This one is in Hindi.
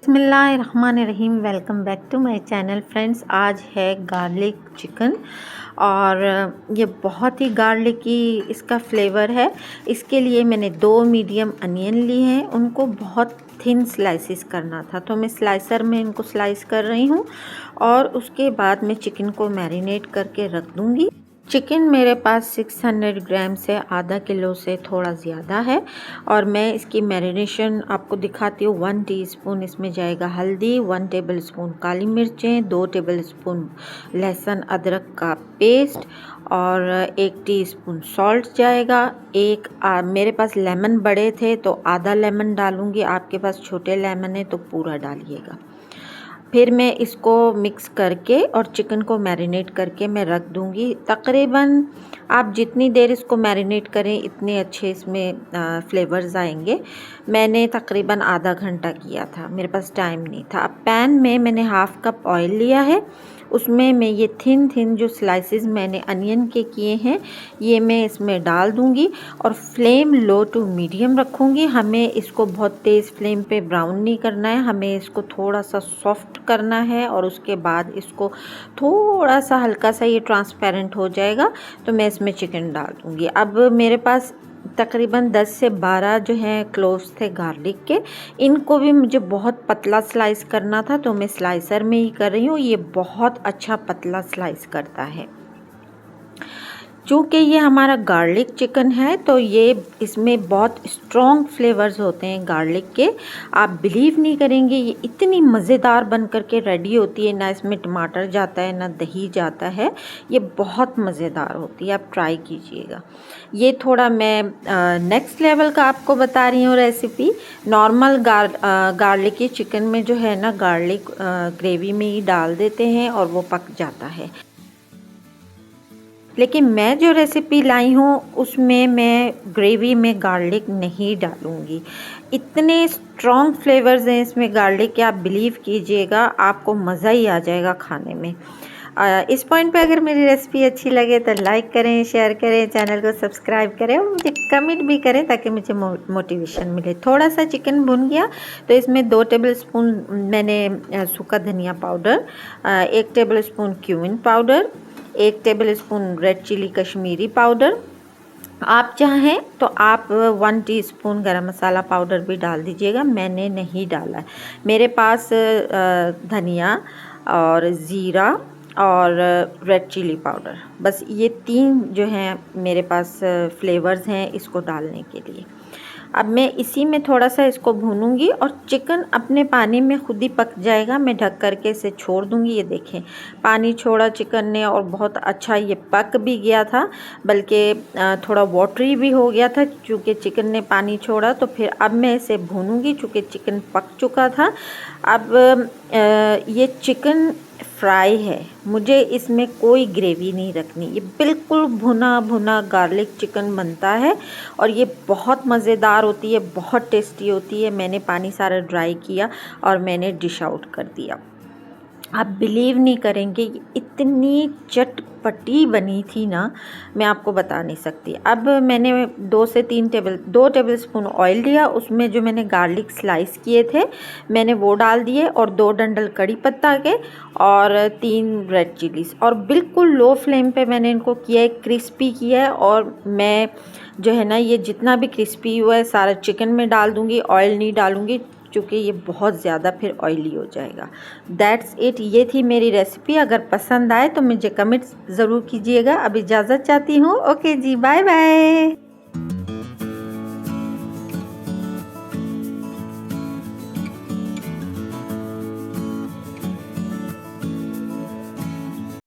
बिस्मिल्लाहिर्रहमानिर्रहीम। Welcome back to my channel friends. आज है गार्लिक चिकन और ये बहुत ही गार्लिकी इसका फ्लेवर है। इसके लिए मैंने 2 मीडियम अनियन लिए हैं, उनको बहुत थिन स्लाइसिस करना था तो मैं स्लाइसर में इनको स्लाइस कर रही हूँ और उसके बाद मैं चिकन को मैरिनेट करके रख दूँगी। चिकन मेरे पास 600 ग्राम से आधा किलो से थोड़ा ज़्यादा है और मैं इसकी मैरिनेशन आपको दिखाती हूँ। 1 टीस्पून इसमें जाएगा हल्दी, 1 टेबलस्पून काली मिर्चें, 2 टेबलस्पून लहसुन अदरक का पेस्ट और 1 टीस्पून सॉल्ट जाएगा। मेरे पास लेमन बड़े थे तो आधा लेमन डालूँगी, आपके पास छोटे लेमन है तो पूरा डालिएगा। फिर मैं इसको मिक्स करके और चिकन को मैरिनेट करके मैं रख दूँगी। तकरीबन आप जितनी देर इसको मैरिनेट करें इतने अच्छे इसमें फ्लेवर्स आएंगे। मैंने तकरीबन आधा घंटा किया था, मेरे पास टाइम नहीं था। अब पैन में मैंने हाफ़ कप ऑयल लिया है, उसमें मैं ये थिन जो स्लाइसेस मैंने अनियन के किए हैं ये मैं इसमें डाल दूंगी और फ्लेम लो टू मीडियम रखूंगी। हमें इसको बहुत तेज़ फ्लेम पे ब्राउन नहीं करना है, हमें इसको थोड़ा सा सॉफ्ट करना है और उसके बाद इसको थोड़ा सा हल्का सा ये ट्रांसपेरेंट हो जाएगा तो मैं इसमें चिकन डाल दूंगी। अब मेरे पास तकरीबन 10 से 12 जो हैं क्लोव्स थे गार्लिक के, इनको भी मुझे बहुत पतला स्लाइस करना था तो मैं स्लाइसर में ही कर रही हूँ। ये बहुत अच्छा पतला स्लाइस करता है। चूँकि ये हमारा गार्लिक चिकन है तो ये इसमें बहुत स्ट्रॉन्ग फ्लेवर्स होते हैं गार्लिक के। आप बिलीव नहीं करेंगे ये इतनी मज़ेदार बन कर के रेडी होती है, ना इसमें टमाटर जाता है ना दही जाता है, ये बहुत मज़ेदार होती है, आप ट्राई कीजिएगा। ये थोड़ा मैं नेक्स्ट लेवल का आपको बता रही हूँ रेसिपी। नॉर्मल गार्लिकी चिकन में जो है ना गार्लिक ग्रेवी में ही डाल देते हैं और वो पक जाता है, लेकिन मैं जो रेसिपी लाई हूँ उसमें मैं ग्रेवी में गार्लिक नहीं डालूँगी। इतने स्ट्रॉन्ग फ्लेवर्स हैं इसमें गार्लिक के, आप बिलीव कीजिएगा आपको मज़ा ही आ जाएगा खाने में। इस पॉइंट पे अगर मेरी रेसिपी अच्छी लगे तो लाइक करें, शेयर करें, चैनल को सब्सक्राइब करें और मुझे कमेंट भी करें ताकि मुझे मोटिवेशन मिले। थोड़ा सा चिकन भुन गया तो इसमें 2 टेबलस्पून मैंने सूखा धनिया powder, 1 tablespoon cumin powder, 1 tablespoon red chilli Kashmiri powder, आप चाहें तो आप 1 टीस्पून गरम मसाला पाउडर भी डाल दीजिएगा, मैंने नहीं डाला है। मेरे पास धनिया और ज़ीरा और रेड चिली पाउडर, बस ये 3 जो हैं मेरे पास फ्लेवर्स हैं इसको डालने के लिए। अब मैं इसी में थोड़ा सा इसको भूनूंगी और चिकन अपने पानी में खुद ही पक जाएगा। मैं ढक करके इसे छोड़ दूंगी। ये देखें पानी छोड़ा चिकन ने और बहुत अच्छा ये पक भी गया था, बल्कि थोड़ा वाटरी भी हो गया था क्योंकि चिकन ने पानी छोड़ा। तो फिर अब मैं इसे भूनूंगी चूँकि चिकन पक चुका था। अब ये चिकन फ्राई है, मुझे इसमें कोई ग्रेवी नहीं रखनी, ये बिल्कुल भुना भुना गार्लिक चिकन बनता है और ये बहुत मज़ेदार होती है, बहुत टेस्टी होती है। मैंने पानी सारा ड्राई किया और मैंने डिश आउट कर दिया। आप बिलीव नहीं करेंगे ये इतनी चटपटी बनी थी ना, मैं आपको बता नहीं सकती। अब मैंने 2 टेबलस्पून ऑयल लिया, उसमें जो मैंने गार्लिक स्लाइस किए थे मैंने वो डाल दिए और 2 डंडल कड़ी पत्ता के और 3 रेड चिलीज़ और बिल्कुल लो फ्लेम पे मैंने इनको किया है, क्रिस्पी किया है। और मैं जो है ना ये जितना भी क्रिस्पी हुआ है सारा चिकन में डाल दूँगी, ऑयल नहीं डालूँगी क्योंकि ये बहुत ज़्यादा फिर ऑयली हो जाएगा। दैट्स इट, ये थी मेरी रेसिपी। अगर पसंद आए तो मुझे कमेंट ज़रूर कीजिएगा। अब इजाज़त चाहती हूँ। ओके जी, बाय बाय।